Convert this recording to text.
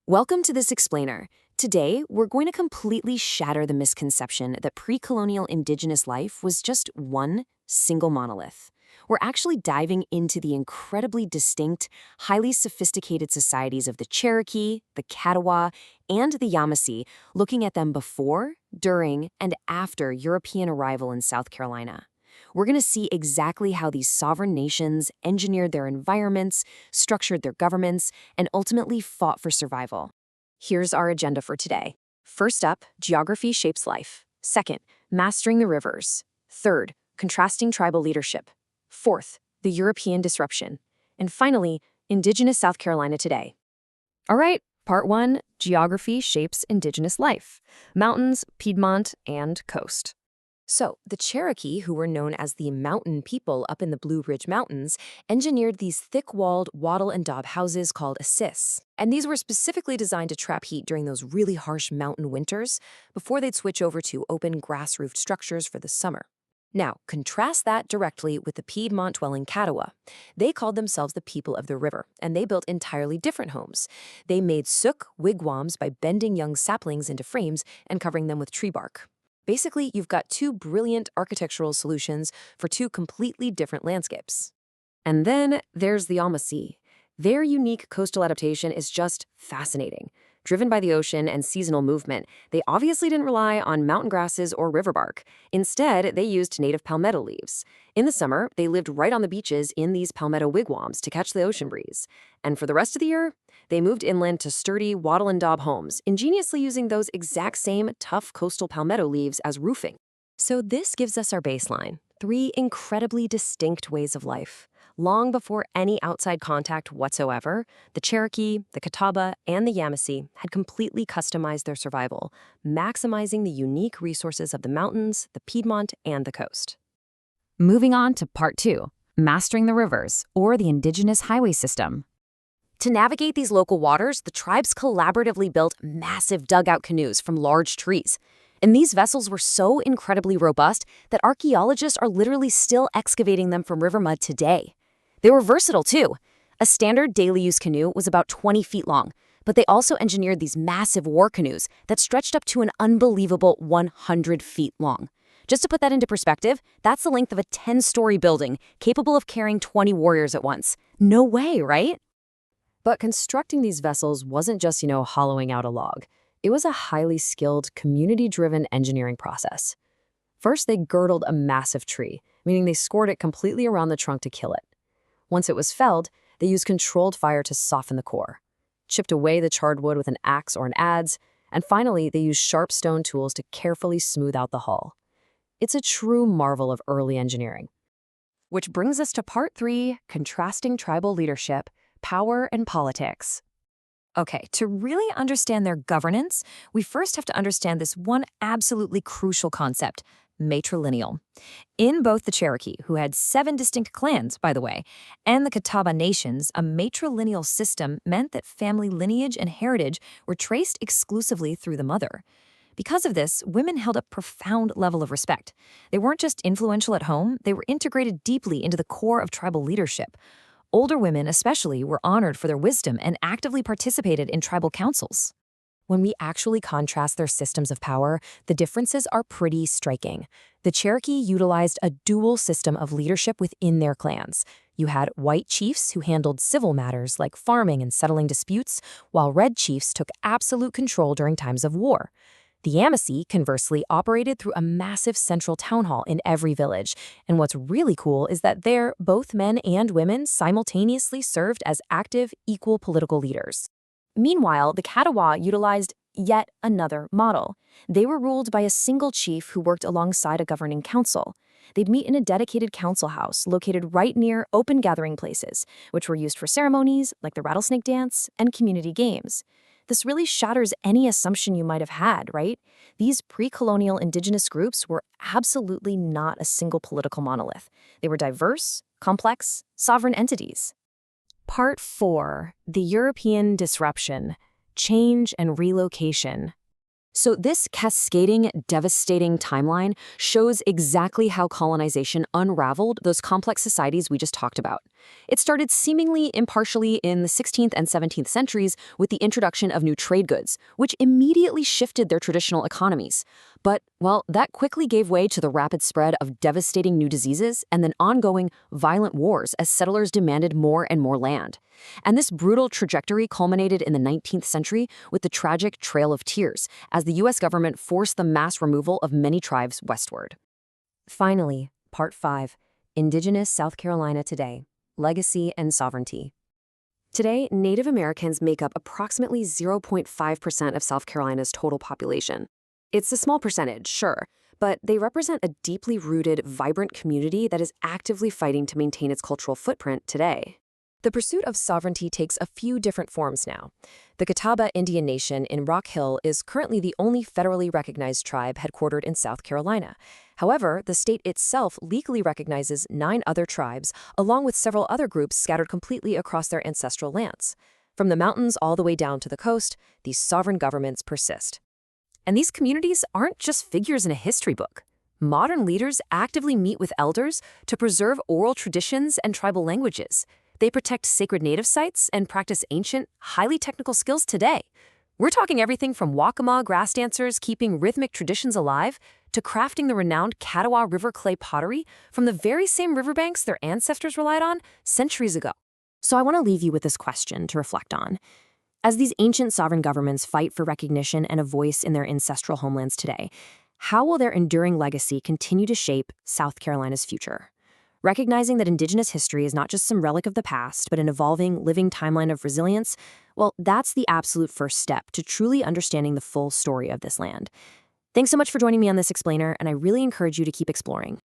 Welcome to this explainer. Today, we're going to completely shatter the misconception that pre-colonial indigenous life was just one single monolith. We're actually diving into the incredibly distinct, highly sophisticated societies of the Cherokee, the Catawba, and the Yamasee, looking at them before, during, and after European arrival in South Carolina. We're going to see exactly how these sovereign nations engineered their environments, structured their governments, and ultimately fought for survival. Here's our agenda for today. First up, geography shapes life. Second, mastering the rivers. Third, contrasting tribal leadership. Fourth, the European disruption. And finally, Indigenous South Carolina today. All right, part one, geography shapes Indigenous life. Mountains, Piedmont, and coast. So, the Cherokee, who were known as the mountain people up in the Blue Ridge Mountains, engineered these thick-walled wattle and daub houses called assis. And these were specifically designed to trap heat during those really harsh mountain winters before they'd switch over to open grass-roofed structures for the summer. Now, contrast that directly with the Piedmont-dwelling Catawba. They called themselves the people of the river, and they built entirely different homes. They made sook wigwams by bending young saplings into frames and covering them with tree bark. Basically, you've got two brilliant architectural solutions for two completely different landscapes. And then there's the Yamasee. Their unique coastal adaptation is just fascinating. Driven by the ocean and seasonal movement, they obviously didn't rely on mountain grasses or river bark. Instead, they used native palmetto leaves. In the summer, they lived right on the beaches in these palmetto wigwams to catch the ocean breeze. And for the rest of the year, they moved inland to sturdy wattle and daub homes, ingeniously using those exact same tough coastal palmetto leaves as roofing. So this gives us our baseline, three incredibly distinct ways of life. Long before any outside contact whatsoever, the Cherokee, the Catawba, and the Yamasee had completely customized their survival, maximizing the unique resources of the mountains, the Piedmont, and the coast. Moving on to part two, mastering the rivers, or the Indigenous highway system. To navigate these local waters, the tribes collaboratively built massive dugout canoes from large trees. And these vessels were so incredibly robust that archaeologists are literally still excavating them from river mud today. They were versatile, too. A standard daily-use canoe was about 20 feet long, but they also engineered these massive war canoes that stretched up to an unbelievable 100 feet long. Just to put that into perspective, that's the length of a 10-story building, capable of carrying 20 warriors at once. No way, right? But constructing these vessels wasn't just, hollowing out a log. It was a highly skilled, community-driven engineering process. First, they girdled a massive tree, meaning they scored it completely around the trunk to kill it. Once it was felled, they used controlled fire to soften the core, chipped away the charred wood with an axe or an adze, and finally, they used sharp stone tools to carefully smooth out the hull. It's a true marvel of early engineering. Which brings us to part three, contrasting tribal leadership, power, and politics. Okay, to really understand their governance, we first have to understand this one absolutely crucial concept, matrilineal. In both the Cherokee, who had 7 distinct clans, by the way, and the Catawba nations, a matrilineal system meant that family lineage and heritage were traced exclusively through the mother. Because of this, women held a profound level of respect. They weren't just influential at home, they were integrated deeply into the core of tribal leadership. Older women, especially, were honored for their wisdom and actively participated in tribal councils. When we actually contrast their systems of power, the differences are pretty striking. The Cherokee utilized a dual system of leadership within their clans. You had white chiefs who handled civil matters like farming and settling disputes, while red chiefs took absolute control during times of war. The Yamasee, conversely, operated through a massive central town hall in every village. And what's really cool is that there, both men and women simultaneously served as active, equal political leaders. Meanwhile, the Catawba utilized yet another model. They were ruled by a single chief who worked alongside a governing council. They'd meet in a dedicated council house located right near open gathering places, which were used for ceremonies like the rattlesnake dance and community games. This really shatters any assumption you might have had, right? These pre-colonial indigenous groups were absolutely not a single political monolith. They were diverse, complex, sovereign entities. Part 4, the European disruption, change and relocation. So this cascading, devastating timeline shows exactly how colonization unraveled those complex societies we just talked about. It started seemingly impartially in the 16th and 17th centuries with the introduction of new trade goods, which immediately shifted their traditional economies. But, well, that quickly gave way to the rapid spread of devastating new diseases and then ongoing violent wars as settlers demanded more and more land. And this brutal trajectory culminated in the 19th century with the tragic Trail of Tears, as the U.S. government forced the mass removal of many tribes westward. Finally, Part 5, Indigenous South Carolina Today, Legacy and Sovereignty. Today, Native Americans make up approximately 0.5% of South Carolina's total population. It's a small percentage, sure, but they represent a deeply rooted, vibrant community that is actively fighting to maintain its cultural footprint today. The pursuit of sovereignty takes a few different forms now. The Catawba Indian Nation in Rock Hill is currently the only federally recognized tribe headquartered in South Carolina. However, the state itself legally recognizes 9 other tribes, along with several other groups scattered completely across their ancestral lands. From the mountains all the way down to the coast, these sovereign governments persist. And these communities aren't just figures in a history book. Modern leaders actively meet with elders to preserve oral traditions and tribal languages. They protect sacred native sites and practice ancient, highly technical skills today. We're talking everything from Waccamaw grass dancers keeping rhythmic traditions alive to crafting the renowned Catawba River clay pottery from the very same riverbanks their ancestors relied on centuries ago. So I want to leave you with this question to reflect on. As these ancient sovereign governments fight for recognition and a voice in their ancestral homelands today, how will their enduring legacy continue to shape South Carolina's future? Recognizing that Indigenous history is not just some relic of the past, but an evolving, living timeline of resilience, well, that's the absolute first step to truly understanding the full story of this land. Thanks so much for joining me on this explainer, and I really encourage you to keep exploring.